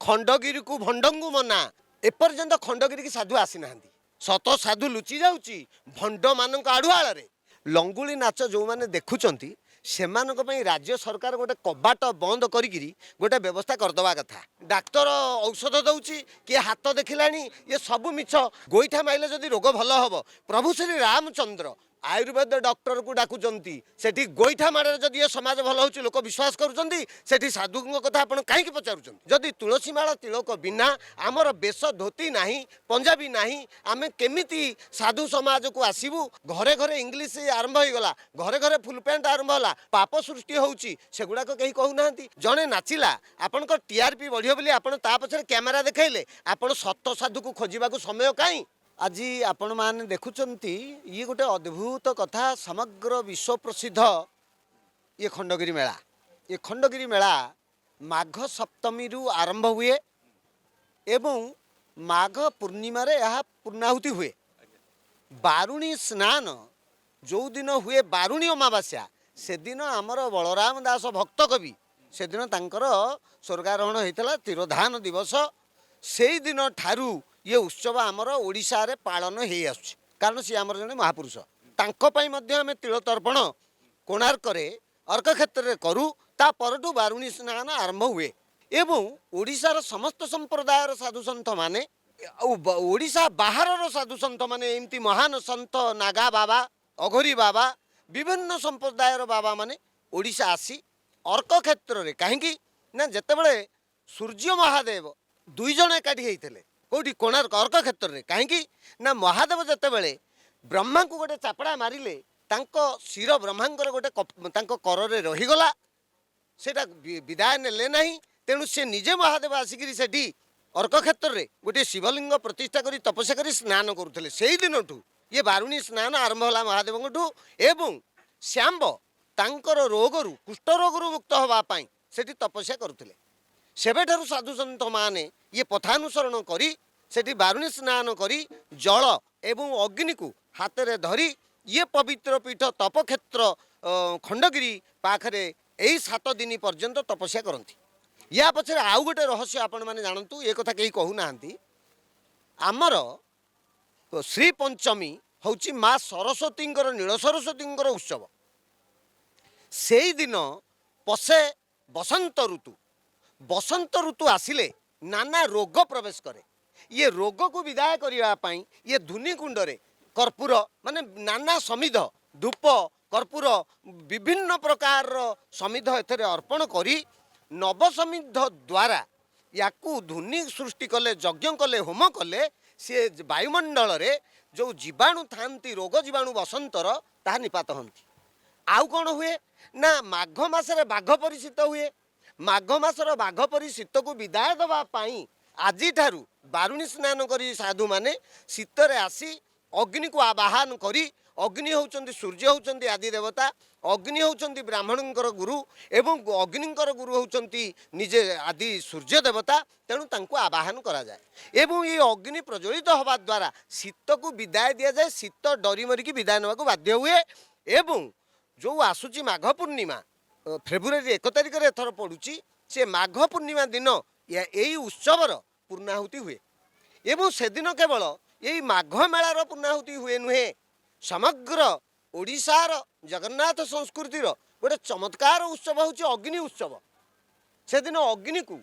खंडगिरी को भंडंगु मना एपर्यंत खंडगिरी की साधु आसी ना सत साधु लुचि जाऊँगी भंड मान आढ़ुआल लंगुली नाच जो मैंने देखुंट से राज्य सरकार गोटे कबाट बंद करी गोटे व्यवस्था करदवा कथा डाक्तर औषध दौची किए हाथ देखला ये सब मिछ गोईठा माइले जदि रोग भल हम प्रभु श्री रामचंद्र आयुर्वेद डॉक्टर को डाकुचंती सेठी गोईठा मारे जदि ये समाज भल हो लोक विश्वास करुँच सेठी साधु कथा आप कहीं पचारुंट जदि तुलसी माला तिलक बिना आमर बेश धोती नाही पंजाबी नाही आमे केमिति साधु समाज को आसबू घरे घरे इंग्लीश आरंभ हो गला घरे घरे फुल पैंट आरंभ होला पाप सृष्टि होउची सेगुड़ाक कहीं कहूना जड़े नाचिला आपण टीआरपी बढ़ियो बोली आपण ता पछरे कैमेरा देखैले आपण सत साधु को खोजिबा को समय कहीं आज आपण माने देखुचंती ये गोटे अद्भुत कथा समग्र विश्व प्रसिद्ध ये खंडगिरी मेला माघ सप्तमी रु आरंभ हुए एवं माघ पूर्णिमा रे यह पूर्णाहुति हुए बारुणी स्नान जो दिन हुए बारुणी अमावास्या से दिन आमर बलराम दास भक्त कवि से दिन तांकर स्वर्गारोहण होता तिरोधान दिवस से दिन ठारू ये उत्सव आमर ओडिशा रे पालन हो आसुछि कारण सी आमर जने महापुरुष तांको पई मध्य आमे तिल तर्पण कोणार्क रे अर्क क्षेत्र रे करू ता परटू बारुणी स्नान आरंभ हुए एवं ओडिशार समस्त संप्रदायर साधु संत माने ओडिशा बाहर साधु संत माने एमती महान संत नागा बाबा अघोरी बाबा विभिन्न संप्रदायर बाबा माने ओडिशा आसी अर्क क्षेत्र रे कहीं ना जेतेबेले सूर्य महादेव दुई जण एकाठी होइथिले कौटी कोणार्क अर्क क्षेत्र में कहीं ना महादेव जितेबले ब्रह्मा को गोटे चापड़ा मारिले तांको शिर ब्रह्मांकर गोटे कर रहीगला सेटा विदाय नेले नहीं तेणु से निजे महादेव आसिक सेठी अर्क क्षेत्र में गोटे शिवलिंग प्रतिष्ठा करी तपस्या करी स्नान करुले से दिन ये बारुणी स्नान आरंभ होला महादेव एवं श्यांब तांकर रोगरु कुष्ठ रोगरु मुक्त होगापाई सेठी तपस्या करुले सेबेठारु साधु संत माने ये पथानुसरण करी सेठी बारुणी स्नान करी जल एवं अग्नि को हाथ में धरी ये पवित्र पीठ तपक्षेत्र खंडगिरी पाखरे यही 7 दिन पर्यंत तपस्या करती या पछरे आउ गोटे रहस्य आपण माने जानतु ये कथा कहीं कहूना आमर श्री पंचमी हूँ माँ सरस्वती नील सरस्वती उत्सव से दिन पशे बसंत ऋतु आसिले नाना रोग प्रवेश करे ये रोग को विदाय करने ये धुनी कुंडरे कर्पूर माने नाना समिध धूप कर्पूर विभिन्न प्रकार समिध एथरे अर्पण करी नवसमिध द्वारा याकू धुनी सृष्टि कले यज्ञ कले होम कले सी वायुमंडल रे जो जीवाणु थांती रोग जीवाणु बसंतर ताहा निपात हंती आउ कौन हुए ना माघ मासरे बाघ परिचित हुए माघ मासर बाघ परी शीत को विदाय दवापाई आज ठारू बारुणी स्नान करी साधु माने शीतरे आसी अग्नि को आवाहन करी अग्नि होउचंदी सूर्य होउचंदी आदि देवता अग्नि होउचंदी ब्राह्मणंकर गुरु एवं अग्निंकर गुरु होउचंदी निजे आदि सूर्य देवता तेणु तांको आवाहन करा जाए एवं ये अग्नि प्रज्वलित हवा द्वारा शीत को विदाय दिया जाए शीत डरी मरिकी विदाय नेबा को बाध्य हुए एवं जो आसुची माघ पूर्णिमा फेब्रुआरी 1 तारिख रे एथर पड़ुची से माघ पूर्णिमा दिन यही उत्सवर पूर्णाहुति हुए एवं से दिन केवल यही माघ मेलार पूर्णाहुति हुए नुहे समग्र ओडिशार जगन्नाथ संस्कृतिर गोटे चमत्कार उत्सव होची अग्नि उत्सव से दिन अग्नि को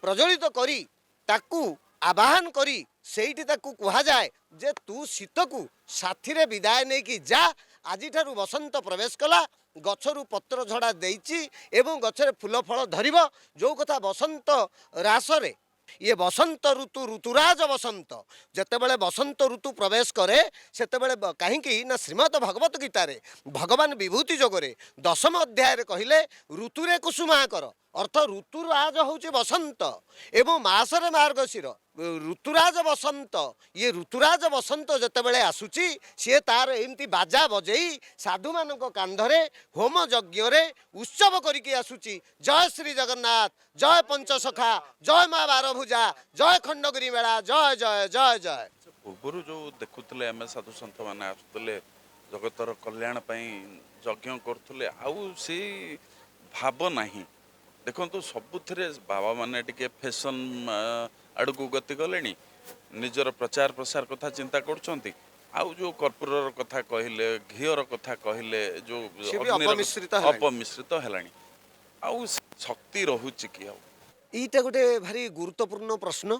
प्रज्वलित करी ताकू आवाहन करी सेठी ताकू कहा जाए जे तू शीत को साथी रे विदाय नहीं कि जा आज ठारू बसंत प्रवेश कला गछरु पत्र झड़ा देइची एवं गछरे फूल फल धरिब जो कथा बसंत रासरे ये बसंत ऋतु ऋतुराज बसंत जेतेबेले बसंत ऋतु प्रवेश करे सेतेबेले कहीं ना श्रीमद भगवत गीता रे भगवान विभूति जोगरे 10म अध्याय रे कहिले ऋतुरे कुसुमाकर अर्थ ऋतुराज होचे बसंत एवं मासरे मार्गशीर ऋतुराज बसंत ये ऋतुराज बसंत जेतेबेले आसुची सी तार एमती बाजा बजेई साधु मानक कांधरे होम यज्ञ रे उत्सव करिकी आसुची जय श्री जगन्नाथ जय पंचसखा जय माँ बारभुजा जय खंडगिरी मेला जय जय जय जय पूर्व जो देखुले आम साधु सन्थ मैंने आसुले जगतर कल्याण यज्ञ करुले आउ से भाव नहीं ଦେଖନ୍ତୁ ସବୁଥିରେ ବାବା ମାନେ ଟିକେ ଫ୍ୟାସନ୍ ଆଡ଼କୁ ଗତି କଲେଣି, ନିଜର ପ୍ରଚାର ପ୍ରସାର କଥା ଚିନ୍ତା କରୁଛନ୍ତି। ଆଉ ଯେଉଁ କର୍ପୂରର କଥା କହିଲେ, ଘିଅର କଥା କହିଲେ, ଯେଉଁ ସେ ବି ଅଗ୍ନିର ଅପମିଶ୍ରିତ ହେଲାଣି। ଅପମିଶ୍ରିତ ହେଲାଣି, ଆଉ ଶକ୍ତି ରହୁଛି କି ଆଉ? এইটা ଗୋଟେ ଭାରି ଗୁରୁତ୍ୱପୂର୍ଣ୍ଣ ପ୍ରଶ୍ନ।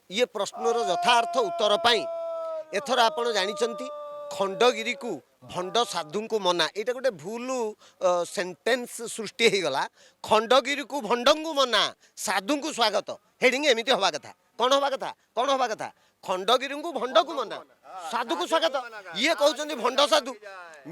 ଇଏ ପ୍ରଶ୍ନର ଯଥାର୍ଥ ଉତ୍ତର ପାଇଁ ଏଥର ଆପଣ ଜାଣିଛନ୍ତି ଖଣ୍ଡଗିରିକୁ ଭଣ୍ଡ ସାଧୁଙ୍କୁ ମନା, ଏଇଟା ଗୋଟେ ଭୁଲ ସେଣ୍ଟେନ୍ସ ସୃଷ୍ଟି ହେଇଗଲା। ଖଣ୍ଡଗିରିକୁ ଭଣ୍ଡଙ୍କୁ ମନା, ସାଧୁଙ୍କୁ ସ୍ୱାଗତ। ହେଡିଂ ଏମିତି ହବା କଥା। କ'ଣ ହବା କଥା? କ'ଣ ହବା କଥା? ଖଣ୍ଡଗିରିଙ୍କୁ ଭଣ୍ଡକୁ ମନା, ସାଧୁକୁ ସ୍ୱାଗତ। ଇଏ କହୁଛନ୍ତି ଭଣ୍ଡ ସାଧୁ।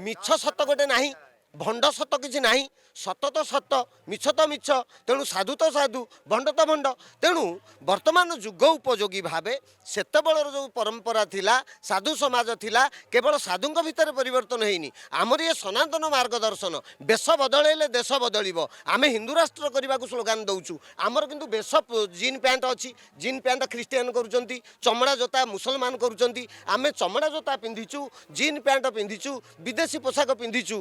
ମିଛ ସତ ଗୋଟେ ନାହିଁ, ଭଣ୍ଡ ସତ କିଛି ନାହିଁ। ସତ ତ ସତ, ମିଛ ତ ମିଛ। ତେଣୁ ସାଧୁ ତ ସାଧୁ, ଭଣ୍ଡ ତ ଭଣ୍ଡ। ତେଣୁ ବର୍ତ୍ତମାନ ଯୁଗ ଉପଯୋଗୀ ଭାବେ ସେତେବେଳର ଯେଉଁ ପରମ୍ପରା ଥିଲା, ସାଧୁ ସମାଜ ଥିଲା, କେବଳ ସାଧୁଙ୍କ ଭିତରେ ପରିବର୍ତ୍ତନ ହେଇନି। ଆମର ଏ ସନାତନ ମାର୍ଗଦର୍ଶନ, ବେଶ ବଦଳେଇଲେ ଦେଶ ବଦଳିବ। ଆମେ ହିନ୍ଦୁ ରାଷ୍ଟ୍ର କରିବାକୁ ସ୍ଲୋଗାନ ଦେଉଛୁ, ଆମର କିନ୍ତୁ ବେଶ ଜିନ୍ ପ୍ୟାଣ୍ଟ ଅଛି। ଜିନ୍ ପ୍ୟାଣ୍ଟ ଖ୍ରୀଷ୍ଟିଆନ କରୁଛନ୍ତି, ଚମଡ଼ା ଜୋତା ମୁସଲମାନ କରୁଛନ୍ତି। ଆମେ ଚମଡ଼ା ଜୋତା ପିନ୍ଧିଛୁ, ଜିନ୍ ପ୍ୟାଣ୍ଟ ପିନ୍ଧିଛୁ, ବିଦେଶୀ ପୋଷାକ ପିନ୍ଧିଛୁ,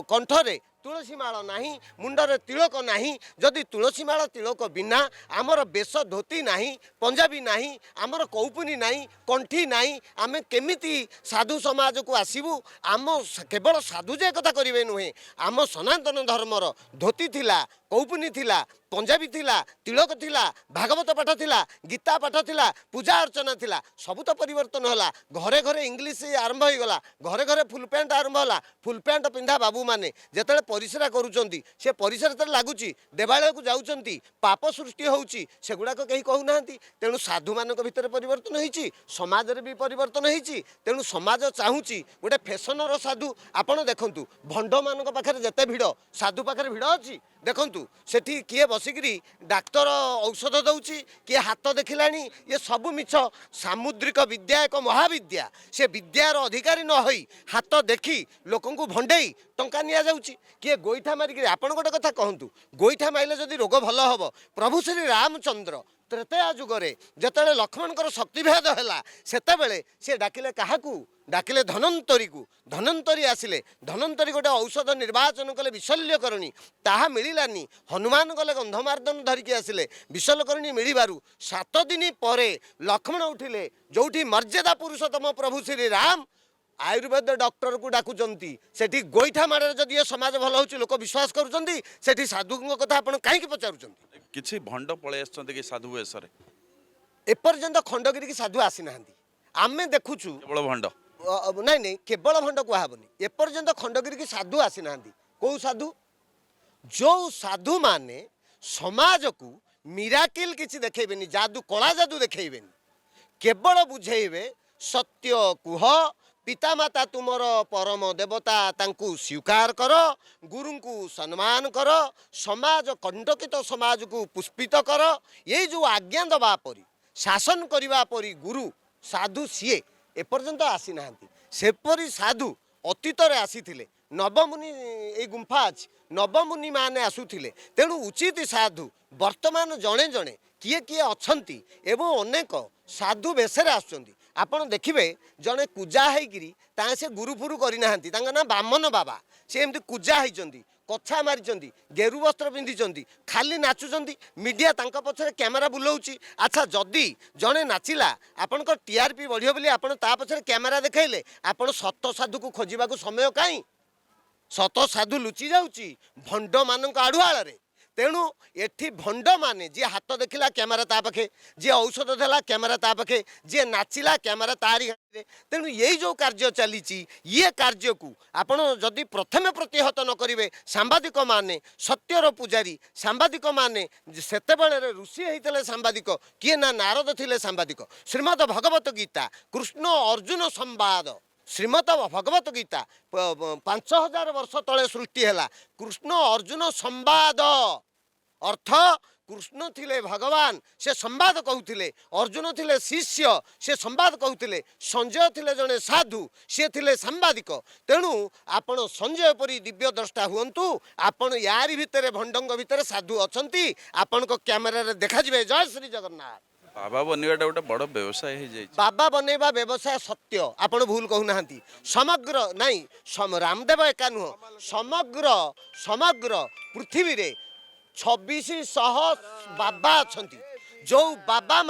କଣ୍ଠରେ ତୁଳସୀ ମାଳ ନାହିଁ, ମୁଣ୍ଡରେ ତିଳକ ନାହିଁ। ଯଦି ତୁଳସୀ ମାଳ ତିଳକ ବିନା ଆମର ବେଶ ଧୋତି ନାହିଁ, ପଞ୍ଜାବୀ ନାହିଁ, ଆମର କୌପୁନୀ ନାହିଁ, କଣ୍ଠି ନାହିଁ, ଆମେ କେମିତି ସାଧୁ ସମାଜକୁ ଆସିବୁ? ଆମ କେବଳ ସାଧୁ ଯେ କଥା କରିବେ ନୁହେଁ, ଆମ ସନାତନ ଧର୍ମର ଧୋତି ଥିଲା, କୌପୁନୀ ଥିଲା, ପଞ୍ଜାବୀ ଥିଲା, ତିଳକ ଥିଲା, ଭାଗବତ ପାଠ ଥିଲା, ଗୀତା ପାଠ ଥିଲା, ପୂଜା ଅର୍ଚ୍ଚନା ଥିଲା। ସବୁ ତ ପରିବର୍ତ୍ତନ ହେଲା। ଘରେ ଘରେ ଇଂଲିଶ ଆରମ୍ଭ ହୋଇଗଲା, ଘରେ ଘରେ ଫୁଲ୍ ପ୍ୟାଣ୍ଟ ଆରମ୍ଭ ହେଲା। ଫୁଲ୍ ପ୍ୟାଣ୍ଟ ପିନ୍ଧା ବାବୁମାନେ ଯେତେବେଳେ ପରିସ୍ରା କରୁଛନ୍ତି, ସେ ପରିସ୍ରା ଯେତେବେଳେ ଲାଗୁଛି, ଦେବାଳୟକୁ ଯାଉଛନ୍ତି, ପାପ ସୃଷ୍ଟି ହେଉଛି, ସେଗୁଡ଼ାକ କେହି କହୁନାହାନ୍ତି। ତେଣୁ ସାଧୁମାନଙ୍କ ଭିତରେ ପରିବର୍ତ୍ତନ ହେଇଛି, ସମାଜରେ ବି ପରିବର୍ତ୍ତନ ହେଇଛି। ତେଣୁ ସମାଜ ଚାହୁଁଛି ଗୋଟେ ଫ୍ୟାସନର ସାଧୁ। ଆପଣ ଦେଖନ୍ତୁ ଭଣ୍ଡମାନଙ୍କ ପାଖରେ ଯେତେ ଭିଡ଼, ସାଧୁ ପାଖରେ ଭିଡ଼ ଅଛି। ଦେଖନ୍ତୁ ସେଠି କିଏ ବସିକିରି ଡାକ୍ତର ଔଷଧ ଦେଉଛି, କିଏ ହାତ ଦେଖିଲାଣି, ଇଏ ସବୁ ମିଛ। ସାମୁଦ୍ରିକ ବିଦ୍ୟା ଏକ ମହାବିଦ୍ୟା। ସେ ବିଦ୍ୟାର ଅଧିକାରୀ ନ ହୋଇ ହାତ ଦେଖି ଲୋକଙ୍କୁ ଭଣ୍ଡେଇ ଟଙ୍କା ନିଆଯାଉଛି। କିଏ ଗୋଇଠା ମାରିକିରି, ଆପଣ ଗୋଟେ କଥା କହନ୍ତୁ, ଗୋଇଠା ମାରିଲେ ଯଦି ରୋଗ ଭଲ ହେବ? ପ୍ରଭୁ ଶ୍ରୀ ରାମଚନ୍ଦ୍ର ତ୍ରେତୟା ଯୁଗରେ ଯେତେବେଳେ ଲକ୍ଷ୍ମଣଙ୍କର ଶକ୍ତିଭେଦ ହେଲା, ସେତେବେଳେ ସେ ଡାକିଲେ କାହାକୁ? ଡାକିଲେ ଧନନ୍ତରୀକୁ। ଧନନ୍ତରୀ ଆସିଲେ। ଧନନ୍ତରୀ ଗୋଟେ ଔଷଧ ନିର୍ବାଚନ କଲେ ବିଶଲ୍ୟକରଣୀ, ତାହା ମିଳିଲାନି। ହନୁମାନ ଗଲେ ଗନ୍ଧମାର୍ଦ୍ଦନ ଧରିକି ଆସିଲେ। ବିଶଲ୍ୟକରଣୀ ମିଳିବାରୁ 7 ଦିନ ପରେ ଲକ୍ଷ୍ମଣ ଉଠିଲେ। ଯେଉଁଠି ମର୍ଯ୍ୟାଦା ପୁରୁଷୋତ୍ତମ ପ୍ରଭୁ ଶ୍ରୀ ରାମ ଆୟୁର୍ବେଦ ଡକ୍ଟରକୁ ଡାକୁଛନ୍ତି, ସେଠି ଗୋଇଠା ମାଡ଼ରେ ଯଦି ଏ ସମାଜ ଭଲ ହେଉଛି ଲୋକ ବିଶ୍ୱାସ କରୁଛନ୍ତି, ସେଠି ସାଧୁଙ୍କ କଥା ଆପଣ କାହିଁକି ପଚାରୁଛନ୍ତି? କିଛି ଭଣ୍ଡ ପଳେଇ ଆସିଛନ୍ତି କି ସାଧୁ ବେଶରେ? ଏପର୍ଯ୍ୟନ୍ତ ଖଣ୍ଡଗିରିକି ସାଧୁ ଆସିନାହାନ୍ତି। ଆମେ ଦେଖୁଛୁ କେବଳ ଭଣ୍ଡ? ନାଇଁ ନାଇଁ, କେବଳ ଭଣ୍ଡ କୁହାହେବନି। ଏପର୍ଯ୍ୟନ୍ତ ଖଣ୍ଡଗିରିକି ସାଧୁ ଆସିନାହାନ୍ତି। କେଉଁ ସାଧୁ? ଯେଉଁ ସାଧୁମାନେ ସମାଜକୁ ମିରାକିଲ୍ କିଛି ଦେଖେଇବେନି, ଯାଦୁ, କଳା ଯାଦୁ ଦେଖେଇବେନି, କେବଳ ବୁଝେଇବେ ସତ୍ୟ କୁହ, ପିତାମାତା ତୁମର ପରମ ଦେବତା, ତାଙ୍କୁ ସ୍ୱୀକାର କର, ଗୁରୁଙ୍କୁ ସମ୍ମାନ କର, ସମାଜ କଣ୍ଟକିତ ସମାଜକୁ ପୁଷ୍ପିତ କର, ଏଇ ଯେଉଁ ଆଜ୍ଞା ଦେବା ପରି, ଶାସନ କରିବା ପରି ଗୁରୁ ସାଧୁ ସିଏ ଏପର୍ଯ୍ୟନ୍ତ ଆସିନାହାନ୍ତି। ସେପରି ସାଧୁ ଅତୀତରେ ଆସିଥିଲେ। ନବମୁନି, ଏଇ ଗୁମ୍ଫା ଅଛି, ନବମୁନି ମାନେ ଆସୁଥିଲେ। ତେଣୁ ଉଚିତ ସାଧୁ ବର୍ତ୍ତମାନ ଜଣେ ଜଣେ କିଏ କିଏ ଅଛନ୍ତି ଏବଂ ଅନେକ ସାଧୁ ବେଶରେ ଆସୁଛନ୍ତି। ଆପଣ ଦେଖିବେ ଜଣେ କୁଜା ହେଇକିରି ସେ ଗୁରୁଫୁରୁ କରିନାହାନ୍ତି, ତାଙ୍କ ନାଁ ବାମନ ବାବା। ସେ ଏମିତି କୁଜା ହେଇଛନ୍ତି, କଛା ମାରିଛନ୍ତି, ଗେରୁ ବସ୍ତ୍ର ପିନ୍ଧିଛନ୍ତି, ଖାଲି ନାଚୁଛନ୍ତି। ମିଡ଼ିଆ ତାଙ୍କ ପଛରେ କ୍ୟାମେରା ବୁଲାଉଛି। ଆଚ୍ଛା, ଯଦି ଜଣେ ନାଚିଲା, ଆପଣଙ୍କ TRP ବଢ଼ିବ ବୋଲି ଆପଣ ତା ପଛରେ କ୍ୟାମେରା ଦେଖାଇଲେ, ଆପଣ ସତ ସାଧୁକୁ ଖୋଜିବାକୁ ସମୟ କାହିଁ? ସତ ସାଧୁ ଲୁଚି ଯାଉଛି ଭଣ୍ଡମାନଙ୍କ ଆଢ଼ୁଆଳରେ। ତେଣୁ ଏଠି ଭଣ୍ଡମାନେ, ଯିଏ ହାତ ଦେଖିଲା କ୍ୟାମେରା ତା ପାଖେ, ଯିଏ ଔଷଧ ଦେଲା କ୍ୟାମେରା ତା ପାଖେ, ଯିଏ ନାଚିଲା କ୍ୟାମେରା ତାରି ହାତରେ। ତେଣୁ ଏଇ ଯେଉଁ କାର୍ଯ୍ୟ ଚାଲିଛି, ଇଏ କାର୍ଯ୍ୟକୁ ଆପଣ ଯଦି ପ୍ରଥମେ ପ୍ରତିହତ ନ କରିବେ, ସାମ୍ବାଦିକମାନେ, ସତ୍ୟର ପୂଜାରୀ ସାମ୍ବାଦିକମାନେ, ସେତେବେଳେ ଋଷି ହେଇଥିଲେ ସାମ୍ବାଦିକ, କିଏ ନା ନାରଦ ଥିଲେ ସାମ୍ବାଦିକ। ଶ୍ରୀମଦ ଭଗବତ ଗୀତା କୃଷ୍ଣ ଅର୍ଜୁନ ସମ୍ବାଦ, ଶ୍ରୀମଦ ଭଗବତ ଗୀତା 5000 ବର୍ଷ ତଳେ ସୃଷ୍ଟି ହେଲା। କୃଷ୍ଣ ଅର୍ଜୁନ ସମ୍ବାଦ ଅର୍ଥ, କୃଷ୍ଣ ଥିଲେ ଭଗବାନ, ସେ ସମ୍ବାଦ କହୁଥିଲେ। ଅର୍ଜୁନ ଥିଲେ ଶିଷ୍ୟ, ସେ ସମ୍ବାଦ କହୁଥିଲେ। ସଞ୍ଜୟ ଥିଲେ ଜଣେ ସାଧୁ, ସିଏ ଥିଲେ ସାମ୍ବାଦିକ। ତେଣୁ ଆପଣ ସଞ୍ଜୟ ପରି ଦିବ୍ୟ ଦ୍ରଷ୍ଟା ହୁଅନ୍ତୁ। ଆପଣ ୟାରି ଭିତରେ, ଭଣ୍ଡଙ୍କ ଭିତରେ ସାଧୁ ଅଛନ୍ତି, ଆପଣଙ୍କ କ୍ୟାମେରାରେ ଦେଖାଯିବେ। ଜୟ ଶ୍ରୀ ଜଗନ୍ନାଥ। ବାବା ବନିବାଟା ଗୋଟେ ବଡ଼ ବ୍ୟବସାୟ ହେଇଯାଇଛି। ବାବା ବନେଇବା ବ୍ୟବସାୟ ସତ୍ୟ, ଆପଣ ଭୁଲ କହୁନାହାନ୍ତି। ସମଗ୍ର ନାଇଁ, ରାମଦେବ ଏକା ନୁହଁ, ସମଗ୍ର ପୃଥିବୀରେ 2600 बाबा अछंती जो बाबा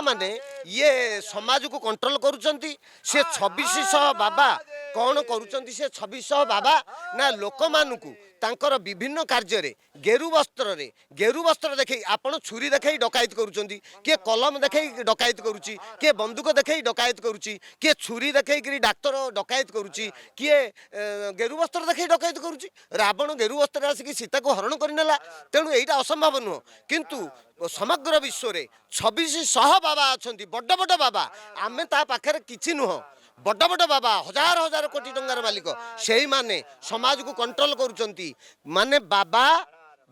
माने ये समाज को कंट्रोल करुचंती से 2600 बाबा कौन करुचंती से 2600 बाबा ना लोक मानकू तांकर विभिन्न कार्य रे गेरु वस्त्र देखै आपण छुरी देखै डकायत करुचंती के कलम देखै डकायत करूची के बंदूक देखै डकायत करूची के छुरी देखै कि डाक्टर डकायत करूची के गेरु वस्त्र देखै डकायत करूची रावण गेरु वस्त्र आसिक सीता को हरण करनेला तेणु एटा असंभव नुह किंतु समग्र विश्व रे 2600 बाबा अछंती बड़ बड़ बाबा आमे ता पाखरे किछि नुह बड़ बड़ बाबा हजार हजार कोटी टंगार मालिक से माने समाज को कंट्रोल करुचंती माने बाबा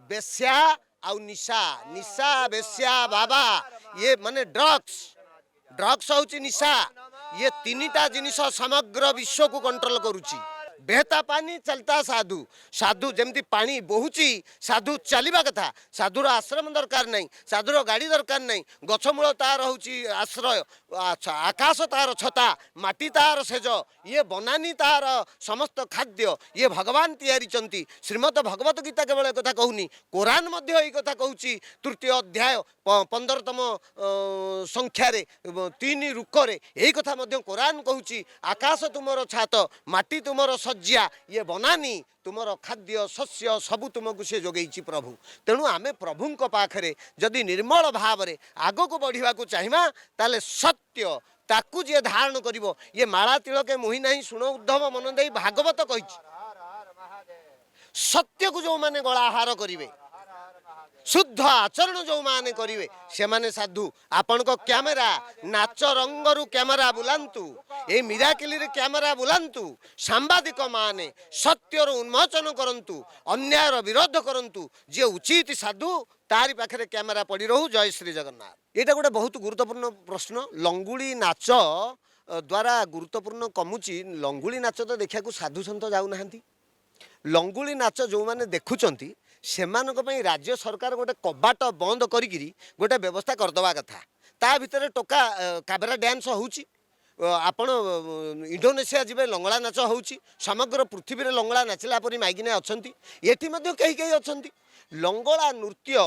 बेश्या आउ निशा निशा बेश्या बाबा ये माने ड्रग्स होची निशा ये तीनिटा जिनिस समग्र विश्व को कंट्रोल करुची बेहता पानी चलता साधु जमती पानी बहुची साधु चलवा कथा साधुर आश्रम दरकार नहीं साधुर गाड़ी दरकार नहीं गछमूल तार होची आश्रय आकाश तार छता माटी तार सेज ये बनानी तार समस्त खाद्य ये भगवान तैयारी चंती श्रीमद भगवत गीता केवल एक कथा कहूनी कुरान मध्य एई कथा कहूची तृतीय अध्याय 15तम संख्यारे 3 रुकरे एई कथा मध्य कुरान कहूची आकाश तुमर छात माटी तुमर सज्जा ये बनानी तुमर खाद्य शस्य सबु तुमको से जोगेइछि प्रभु तेणु आमे प्रभुंक पाखरे जदि निर्मल भाव रे आगो को बढ़िवा को चाहिमा ताले सत्य ताकू जे धारण करिवो ये माला तिलके मोहि नाही सुनो उद्धव मन देई भागवत कहिछि सत्य को जो माने गलाहार करिवे शुद्ध आचरण जो माने करिवे से माने साधु आपण को कैमरा नाच रंगरु कैमरा बुलांतु ए मिराकिली रे कैमरा बुलांतु सांबादिक माने सत्यर उन्मोचन करंतु अन्यायर विरोध करंतु जे उचित साधु तारी पाखरे कैमरा पड़ी रहू जय श्री जगन्नाथ एटा गोटे बहुत गुरुत्वपूर्ण प्रश्न लंगुली नाच द्वारा गुरुत्वपूर्ण कमुची लंगुली नाच तो देखा साधु सन्त जाऊ नाहांती लंगुली नाच जो माने देखुचंती सेमानक पई राज्य सरकार गोटे कबाट बंद करिकिरी गोटे व्यवस्था करदवा कथा ता भितर टोका काबरा डांस होउची आपण इंडोनेशिया जीवे लंगड़ा नाच होउची समग्र पृथ्वी रे लंगड़ा नाचला परी माइगिने अछंती एठी मध्ये कई कई अछंती लंगड़ा नृत्य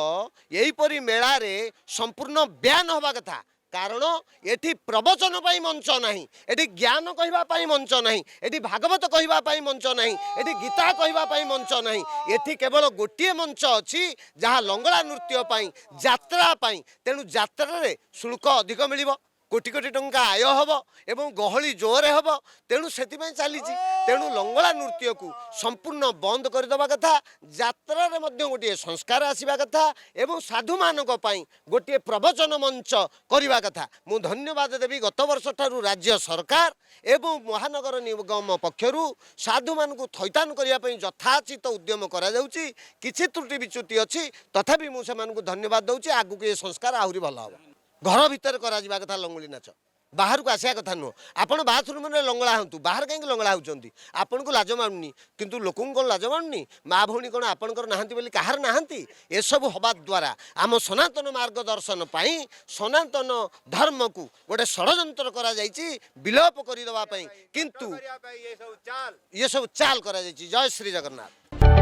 एहीपरी मेला रे संपूर्ण ब्यान होबा कथा कारण एठी प्रवचन पाई मंच नहीं एठी ज्ञान कहवा पाई मंच नहीं एठी भागवत कहवा पाई मंच नहीं एठी गीता कहवा पाई मंच नहीं एठी केवल गोटे मंच अछि जहाँ लंगड़ा नृत्य पाई यात्रा पाई तेणु यात्रा रे शुल्क अधिक मिलिबो कोटी कोटी टंका आय हम एवं गहली जोरे हम तेणु से चली तेणु लंगड़ा नृत्य को संपूर्ण बंद करदवा कथा यात्रा रे मध्य गोटे संस्कार आसवा कथा एवं साधु मानक पई गोटे प्रवचन मंच करवा कथा मु धन्यवाद देवी गत वर्ष ठारू राज्य सरकार एवं महानगर निगम पक्षरु साधु मानक थैतान करने यथाचित उद्यम करा जाउची किछि त्रुटि विच्युति अछि तथापि मु से धन्यवाद दउची आगु के संस्कार आहुरी भल हम घर भितर करा जिबा कथा लंगुली नाच बाहर को आसिया कथा नुह आपण बाथरूम में लंगड़ा हूँ बाहर कहीं लंगड़ा होती आपन को लाज मानुनी किंतु लोक लाज मानुनी माँ भौणी कौन आपंकर नहांती बोली कहार नहांती एसबू हवा द्वारा आम सनातन मार्गदर्शन पाई सनातन धर्म को गोटे षड्यंत्र करा जायछि विलोप करदवा किंतु ये सब चाल करा जायछि जय श्री जगन्नाथ।